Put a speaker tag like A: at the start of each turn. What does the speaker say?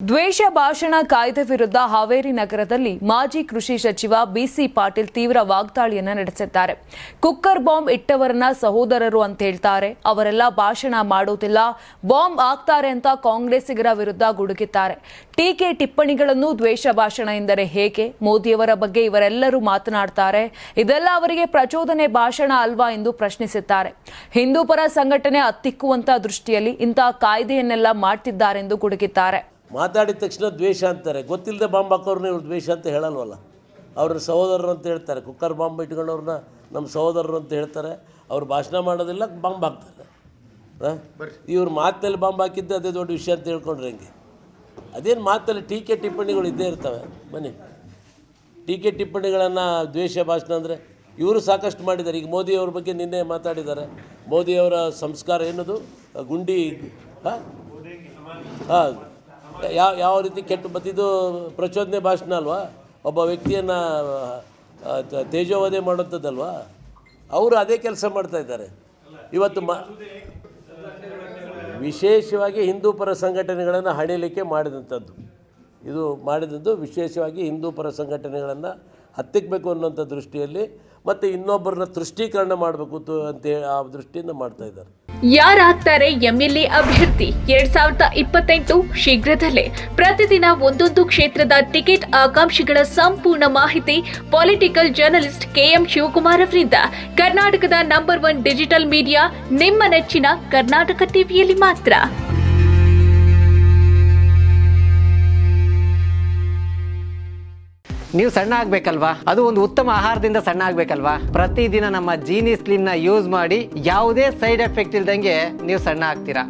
A: ದ್ವೇಷ ಭಾಷಣ ಕಾಯ್ದೆ ವಿರುದ್ಧ ಹಾವೇರಿ ನಗರದಲ್ಲಿ ಮಾಜಿ ಕೃಷಿ ಸಚಿವ ಬಿಸಿ ಪಾಟೀಲ್ ತೀವ್ರ ವಾಗ್ದಾಳಿಯನ್ನ ನಡೆಸಿದ್ದಾರೆ. ಕುಕ್ಕರ್ ಬಾಂಬ್ ಇಟ್ಟವರನ್ನ ಸಹೋದರರು ಅಂತ ಹೇಳ್ತಾರೆ, ಅವರೆಲ್ಲ ಭಾಷಣ ಮಾಡೋದಿಲ್ಲ, ಬಾಂಬ್ ಹಾಕ್ತಾರೆ ಅಂತ ಕಾಂಗ್ರೆಸ್ಸಿಗರ ವಿರುದ್ಧ ಗುಡುಗಿದ್ದಾರೆ. ಟೀಕೆ ಟಿಪ್ಪಣಿಗಳನ್ನು ದ್ವೇಷ ಭಾಷಣ ಎಂದರೆ ಹೇಗೆ? ಮೋದಿಯವರ ಬಗ್ಗೆ ಇವರೆಲ್ಲರೂ ಮಾತನಾಡ್ತಾರೆ, ಇದೆಲ್ಲ ಅವರಿಗೆ ಪ್ರಚೋದನೆ ಭಾಷಣ ಅಲ್ವಾ ಎಂದು ಪ್ರಶ್ನಿಸಿದ್ದಾರೆ. ಹಿಂದೂ ಪರ ಸಂಘಟನೆ ಹತ್ತಿಕ್ಕುವಂತ ದೃಷ್ಟಿಯಲ್ಲಿ ಇಂತಹ ಕಾಯ್ದೆಯನ್ನೆಲ್ಲ ಮಾಡ್ತಿದ್ದಾರೆಂದು ಗುಡುಗಿದ್ದಾರೆ.
B: ಮಾತಾಡಿದ ತಕ್ಷಣ ದ್ವೇಷ ಅಂತಾರೆ. ಗೊತ್ತಿಲ್ಲದೆ ಬಾಂಬ್ ಹಾಕೋರ್ನ ಇವ್ರು ದ್ವೇಷ ಅಂತ ಹೇಳಲ್ವಲ್ಲ, ಅವ್ರ ಸಹೋದರರು ಅಂತ ಹೇಳ್ತಾರೆ. ಕುಕ್ಕರ್ ಬಾಂಬ್ ಇಟ್ಕೊಂಡವ್ರನ್ನ ನಮ್ಮ ಸಹೋದರರು ಅಂತ ಹೇಳ್ತಾರೆ. ಅವ್ರು ಭಾಷಣ ಮಾಡೋದಿಲ್ಲ, ಬಾಂಬ್ ಹಾಕ್ತಾರೆ. ಇವ್ರು ಮಾತಲ್ಲಿ ಬಾಂಬ್ ಹಾಕಿದ್ದೆ ಅದೇ ದೊಡ್ಡ ವಿಷಯ ಅಂತ ಹೇಳ್ಕೊಂಡ್ರೆ ಹೆಂಗೆ? ಅದೇನು ಮಾತಲ್ಲಿ ಟೀಕೆ ಟಿಪ್ಪಣಿಗಳು ಇದ್ದೇ ಇರ್ತವೆ. ಬನ್ನಿ, ಟೀಕೆ ಟಿಪ್ಪಣಿಗಳನ್ನು ದ್ವೇಷ ಭಾಷಣ ಅಂದರೆ ಇವರು ಸಾಕಷ್ಟು ಮಾಡಿದ್ದಾರೆ. ಈಗ ಮೋದಿಯವ್ರ ಬಗ್ಗೆ ನಿನ್ನೆ ಮಾತಾಡಿದ್ದಾರೆ. ಮೋದಿಯವರ ಸಂಸ್ಕಾರ ಏನದು, ಗುಂಡಿ ಹಾಂ ಯಾವ ರೀತಿ ಕೆಟ್ಟ ಬತ್ತಿದ್ದು ಪ್ರಚೋದನೆ ಭಾಷಣ ಅಲ್ವಾ? ಒಬ್ಬ ವ್ಯಕ್ತಿಯನ್ನು ತೇಜೋವಧೆ ಮಾಡೋಂಥದ್ದಲ್ವಾ? ಅವರು ಅದೇ ಕೆಲಸ ಮಾಡ್ತಾಯಿದ್ದಾರೆ ಇವತ್ತು. ವಿಶೇಷವಾಗಿ ಹಿಂದೂ ಪರ ಸಂಘಟನೆಗಳನ್ನು ಹಣಿಲಿಕ್ಕೆ ಮಾಡಿದಂಥದ್ದು ಇದು ಮಾಡಿದಂಥದ್ದು ವಿಶೇಷವಾಗಿ ಹಿಂದೂ ಪರ ಸಂಘಟನೆಗಳನ್ನು ಹತ್ತಿಕ್ಕಬೇಕು ಅನ್ನೋಂಥ ದೃಷ್ಟಿಯಲ್ಲಿ ಮತ್ತು ಇನ್ನೊಬ್ಬರನ್ನ ತುಷ್ಟೀಕರಣ ಮಾಡಬೇಕು ಅಂತೇಳಿ ಆ ದೃಷ್ಟಿಯಿಂದ ಮಾಡ್ತಾಯಿದ್ದಾರೆ.
C: ಯಾರಾಗ್ತಾರೆ ಎಂಎಲ್ಎ ಅಭ್ಯರ್ಥಿ 2028 ಶೀಘ್ರದಲ್ಲೇ. ಪ್ರತಿದಿನ ಒಂದೊಂದು ಕ್ಷೇತ್ರದ ಟಿಕೆಟ್ ಆಕಾಂಕ್ಷಿಗಳ ಸಂಪೂರ್ಣ ಮಾಹಿತಿ ಪೊಲಿಟಿಕಲ್ ಜರ್ನಲಿಸ್ಟ್ KM ಶಿವಕುಮಾರ್ ಅವರಿಂದ. ಕರ್ನಾಟಕದ ನಂಬರ್ 1 ಡಿಜಿಟಲ್ ಮೀಡಿಯಾ ನಿಮ್ಮ ನೆಚ್ಚಿನ ಕರ್ನಾಟಕ ಟಿವಿಯಲ್ಲಿ ಮಾತ್ರ.
D: ನೀವು ಸಣ್ಣ ಆಗಬೇಕಲ್ವಾ? ಅದು ಒಂದು ಉತ್ತಮ ಆಹಾರದಿಂದ ಸಣ್ಣ ಆಗಬೇಕಲ್ವಾ? ಪ್ರತಿದಿನ ನಮ್ಮ ಜೀನಿ ಸ್ಲಿಮ್ನ ಯೂಸ್ ಮಾಡಿ ಯಾವುದೇ ಸೈಡ್ ಎಫೆಕ್ಟ್ ಇಲ್ದಂಗೆ ನೀವು ಸಣ್ಣ ಆಗ್ತೀರಾ.